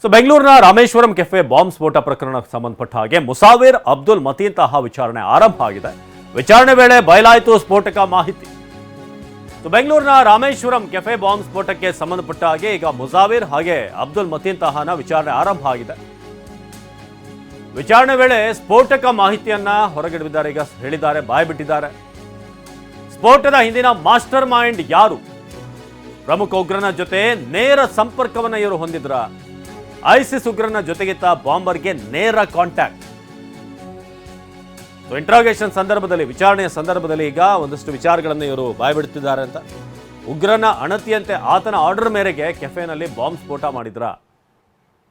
So ಬೆಂಗಳೂರಿನ Rameswaram cafe bomb ಸ್ಫೋಟ ಪ್ರಕರಣಕ್ಕೆ ಸಂಬಂಧಪಟ್ಟ ಹಾಗೆ ಮುಸಾವಿರ್ ಅಬ್ದುಲ್ ಮತೀನ್ ತಾಹಾ ವಿಚಾರಣೆ ಆರಂಭ ಆಗಿದೆ. ವಿಚಾರಣೆ ವೇಳೆ ಬಯಲಾಯಿತು ಸ್ಫೋಟಕ ಮಾಹಿತಿ. ಸೊ ಬೆಂಗಳೂರಿನ ರಾಮೇಶ್ವರಂ ಕೆಫೆ ಬಾಂಬ್ ಸ್ಫೋಟಕ್ಕೆ ಸಂಬಂಧಪಟ್ಟ ಹಾಗೆ ಈಗ ಮುಸಾವಿರ್ ಹಾಗೆ ಅಬ್ದುಲ್ ಮತೀನ್ ತಾಹಾನ ವಿಚಾರಣೆ ಆರಂಭ ಆಗಿದೆ. ವಿಚಾರಣೆ ವೇಳೆ ಸ್ಫೋಟಕ ಮಾಹಿತಿಯನ್ನ ಹೊರಗಿಡಿದ್ದಾರೆ, ಈಗ ಹೇಳಿದ್ದಾರೆ, ಬಾಯ್ಬಿಟ್ಟಿದ್ದಾರೆ. ಸ್ಫೋಟದ ಹಿಂದಿನ ಮಾಸ್ಟರ್ ಮೈಂಡ್ ಯಾರು, ಪ್ರಮುಖ ಉಗ್ರನ ಜೊತೆ ನೇರ ಸಂಪರ್ಕವನ್ನ ಇವರು ಹೊಂದಿದ್ರ, ಐಸಿಸ್ ಉಗ್ರನ ಜೊತೆಗಿದ್ದ ಬಾಂಬರ್ಗೆ ನೇರ ಕಾಂಟ್ಯಾಕ್ಟ್. ಇಂಟ್ರಾಗೇಷನ್ ಸಂದರ್ಭದಲ್ಲಿ, ವಿಚಾರಣೆಯ ಸಂದರ್ಭದಲ್ಲಿ ಈಗ ಒಂದಷ್ಟು ವಿಚಾರಗಳನ್ನು ಇವರು ಬಾಯ್ಬಿಡುತ್ತಿದ್ದಾರೆ ಅಂತ. ಉಗ್ರನ ಅಣತಿಯಂತೆ ಆತನ ಆರ್ಡರ್ ಮೇರೆಗೆ ಕೆಫೆನಲ್ಲಿ ಬಾಂಬ್ ಸ್ಫೋಟ ಮಾಡಿದ್ರ.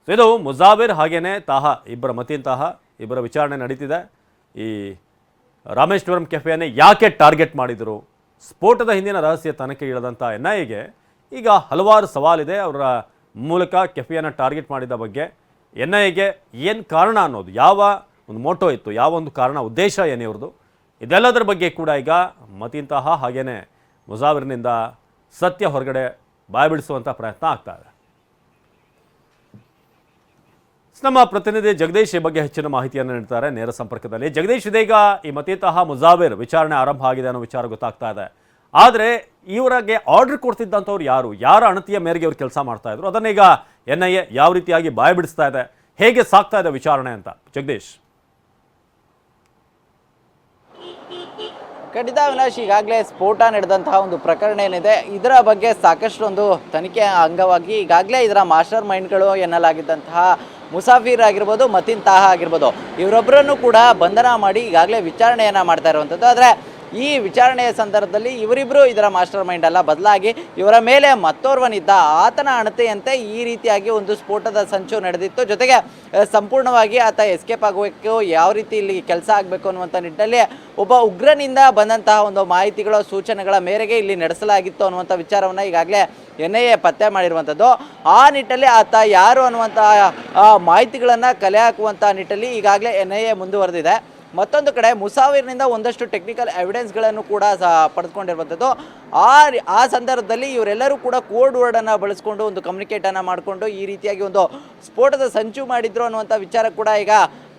ಇದು ಮುಸಾವಿರ್ ಹಾಗೇನೆ ತಾಹಾ ಇಬ್ಬರ ಮತೀನ್ ತಾಹಾ ಇಬ್ಬರ ವಿಚಾರಣೆ ನಡೀತಿದೆ. ಈ ರಾಮೇಶ್ವರಂ ಕೆಫೆಯನ್ನೇ ಯಾಕೆ ಟಾರ್ಗೆಟ್ ಮಾಡಿದರು, ಸ್ಫೋಟದ ಹಿಂದಿನ ರಹಸ್ಯ ತನಿಖೆ ಇಳಿದಂಥ NIAಗೆ ಈಗ ಹಲವಾರು ಸವಾಲಿದೆ. ಅವರ ಮೂಲಕ ಕೆಫೆಯನ್ನು ಟಾರ್ಗೆಟ್ ಮಾಡಿದ ಬಗ್ಗೆ NIAಗೆ ಏನು ಕಾರಣ ಅನ್ನೋದು, ಯಾವ ಒಂದು ಮೋಟೋ ಇತ್ತು, ಯಾವ ಒಂದು ಕಾರಣ, ಉದ್ದೇಶ ಏನಿವ್ರದ್ದು, ಇದೆಲ್ಲದರ ಬಗ್ಗೆ ಕೂಡ ಈಗ ಮತೀನ್ ತಾಹಾ ಹಾಗೇನೆ ಮುಸಾವಿರ್ನಿಂದ ಸತ್ಯ ಹೊರಗಡೆ ಬಾಯ್ಬಿಡಿಸುವಂಥ ಪ್ರಯತ್ನ ಆಗ್ತಾ ಇದೆ. ನಮ್ಮ ಪ್ರತಿನಿಧಿ ಜಗದೀಶ್ ಈ ಬಗ್ಗೆ ಹೆಚ್ಚಿನ ಮಾಹಿತಿಯನ್ನು ನೀಡ್ತಾರೆ ನೇರ ಸಂಪರ್ಕದಲ್ಲಿ. ಜಗದೀಶ್, ಇದೀಗ ಈ ಮತೀನ್ ತಾಹಾ ಮುಸಾವಿರ್ ವಿಚಾರಣೆ ಆರಂಭ ಆಗಿದೆ ಅನ್ನೋ ವಿಚಾರ ಗೊತ್ತಾಗ್ತಾ ಇದೆ. ಆದರೆ ಇವರಿಗೆ ಆರ್ಡರ್ ಕೊಡ್ತಿದ್ದಂಥವ್ರು ಯಾರು, ಯಾರ ಅಣತಿಯ ಮೇರೆಗೆ ಇವ್ರು ಕೆಲಸ ಮಾಡ್ತಾ ಇದ್ರು, ಅದನ್ನೀಗ NIA ಯಾವ ರೀತಿಯಾಗಿ ಬಾಯ್ಬಿಡಿಸ್ತಾ ಇದೆ, ಹೇಗೆ ಸಾಕ್ತಾ ಇದೆ ವಿಚಾರಣೆ ಅಂತ ಜಗದೀಶ್? ಖಂಡಿತ ಅವಿನಾಶ್, ಈಗಾಗಲೇ ಸ್ಫೋಟ ನಡೆದಂತಹ ಒಂದು ಪ್ರಕರಣ ಏನಿದೆ ಇದರ ಬಗ್ಗೆ ಸಾಕಷ್ಟು ಒಂದು ತನಿಖೆ ಅಂಗವಾಗಿ ಈಗಾಗಲೇ ಇದರ ಮಾಸ್ಟರ್ ಮೈಂಡ್ಗಳು ಎನ್ನಲಾಗಿದ್ದಂತಹ ಮುಸಾಫಿರ್ ಆಗಿರ್ಬೋದು, ಮತೀನ್ ತಾಹಾ ಆಗಿರ್ಬೋದು, ಇವರೊಬ್ಬರನ್ನು ಕೂಡ ಬಂಧನ ಮಾಡಿ ಈಗಾಗಲೇ ವಿಚಾರಣೆಯನ್ನು ಮಾಡ್ತಾ ಇರುವಂಥದ್ದು. ಆದರೆ ಈ ವಿಚಾರಣೆಯ ಸಂದರ್ಭದಲ್ಲಿ ಇವರಿಬ್ಬರು ಇದರ ಮಾಸ್ಟರ್ ಮೈಂಡ್ ಅಲ್ಲ, ಬದಲಾಗಿ ಇವರ ಮೇಲೆ ಮತ್ತೋರ್ವನಿದ್ದ ಆತನ ಅಣತೆಯಂತೆ ಈ ರೀತಿಯಾಗಿ ಒಂದು ಸ್ಫೋಟದ ಸಂಚು ನಡೆದಿತ್ತು. ಜೊತೆಗೆ ಸಂಪೂರ್ಣವಾಗಿ ಆತ ಎಸ್ಕೇಪ್ ಆಗಬೇಕು, ಯಾವ ರೀತಿ ಇಲ್ಲಿ ಕೆಲಸ ಆಗಬೇಕು ಅನ್ನುವಂಥ ನಿಟ್ಟಿನಲ್ಲಿ ಒಬ್ಬ ಉಗ್ರನಿಂದ ಬಂದಂತಹ ಒಂದು ಮಾಹಿತಿಗಳ ಸೂಚನೆಗಳ ಮೇರೆಗೆ ಇಲ್ಲಿ ನಡೆಸಲಾಗಿತ್ತು ಅನ್ನುವಂಥ ವಿಚಾರವನ್ನು ಈಗಾಗಲೇ NIA ಪತ್ತೆ ಮಾಡಿರುವಂಥದ್ದು. ಆ ನಿಟ್ಟಲ್ಲಿ ಆತ ಯಾರು ಅನ್ನುವಂಥ ಮಾಹಿತಿಗಳನ್ನು ಕಲೆ ಹಾಕುವಂಥ ನಿಟ್ಟಲ್ಲಿ ಈಗಾಗಲೇ NIA ಮುಂದುವರೆದಿದೆ. ಮತ್ತೊಂದು ಕಡೆ ಮುಸಾವಿರ್ನಿಂದ ಒಂದಷ್ಟು ಟೆಕ್ನಿಕಲ್ ಎವಿಡೆನ್ಸ್ಗಳನ್ನು ಕೂಡ ಪಡೆದುಕೊಂಡಿರುವಂಥದ್ದು. ಆ ಸಂದರ್ಭದಲ್ಲಿ ಇವರೆಲ್ಲರೂ ಕೂಡ ಕೋಡ್ ವರ್ಡನ್ನು ಬಳಸ್ಕೊಂಡು ಒಂದು ಕಮ್ಯುನಿಕೇಟನ್ನು ಮಾಡಿಕೊಂಡು ಈ ರೀತಿಯಾಗಿ ಒಂದು ಸ್ಫೋಟದ ಸಂಚು ಮಾಡಿದ್ರು ಅನ್ನುವಂಥ ವಿಚಾರ ಕೂಡ ಈಗ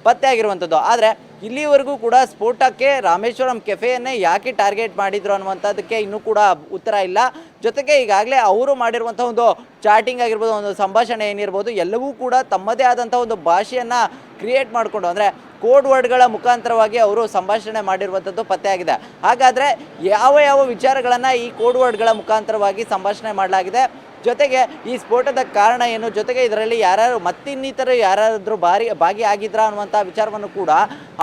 ಪತ್ತೆ ಆಗಿರುವಂಥದ್ದು. ಆದರೆ ಇಲ್ಲಿವರೆಗೂ ಕೂಡ ಸ್ಫೋಟಕ್ಕೆ ರಾಮೇಶ್ವರಂ ಕೆಫೆಯನ್ನೇ ಯಾಕೆ ಟಾರ್ಗೆಟ್ ಮಾಡಿದ್ರು ಅನ್ನುವಂಥದ್ದಕ್ಕೆ ಇನ್ನೂ ಕೂಡ ಉತ್ತರ ಇಲ್ಲ. ಜೊತೆಗೆ ಈಗಾಗಲೇ ಅವರು ಮಾಡಿರುವಂಥ ಒಂದು ಚಾಟಿಂಗ್ ಆಗಿರ್ಬೋದು, ಒಂದು ಸಂಭಾಷಣೆ ಏನಿರ್ಬೋದು, ಎಲ್ಲವೂ ಕೂಡ ತಮ್ಮದೇ ಆದಂಥ ಒಂದು ಭಾಷೆಯನ್ನು ಕ್ರಿಯೇಟ್ ಮಾಡಿಕೊಂಡು, ಅಂದರೆ ಕೋಡ್ ವರ್ಡ್ಗಳ ಮುಖಾಂತರವಾಗಿ ಅವರು ಸಂಭಾಷಣೆ ಮಾಡಿರುವಂಥದ್ದು ಪತ್ತೆಯಾಗಿದೆ. ಹಾಗಾದರೆ ಯಾವ ಯಾವ ವಿಚಾರಗಳನ್ನು ಈ ಕೋಡ್ ವರ್ಡ್ಗಳ ಮುಖಾಂತರವಾಗಿ ಸಂಭಾಷಣೆ ಮಾಡಲಾಗಿದೆ, ಜೊತೆಗೆ ಈ ಸ್ಫೋಟದ ಕಾರಣ ಏನು, ಜೊತೆಗೆ ಇದರಲ್ಲಿ ಯಾರು ಮತ್ತಿನ್ನಿತರು ಯಾರಾದರೂ ಭಾಗಿಯಾಗಿದ್ರಾ ಅನ್ನುವಂಥ ವಿಚಾರವನ್ನು ಕೂಡ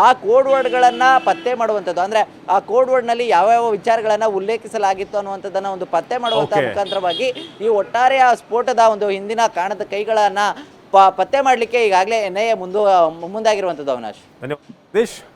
ಆ ಕೋಡ್ ವರ್ಡ್ಗಳನ್ನು ಪತ್ತೆ ಮಾಡುವಂಥದ್ದು, ಅಂದರೆ ಆ ಕೋಡ್ ವರ್ಡ್ನಲ್ಲಿ ಯಾವ್ಯಾವ ವಿಚಾರಗಳನ್ನು ಉಲ್ಲೇಖಿಸಲಾಗಿತ್ತು ಅನ್ನುವಂಥದ್ದನ್ನು ಒಂದು ಪತ್ತೆ ಮಾಡುವಂಥ ಮುಖಾಂತರವಾಗಿ ಈ ಒಟ್ಟಾರೆ ಆ ಸ್ಫೋಟದ ಒಂದು ಹಿಂದಿನ ಕಾರಣದ ಕೈಗಳನ್ನು ಪತ್ತೆ ಮಾಡಲಿಕ್ಕೆ ಈಗಾಗಲೇ NIA ಮುಂದಾಗಿರುವಂಥದ್ದು. ಅವಿನಾಶ್, ಧನ್ಯವಾದ.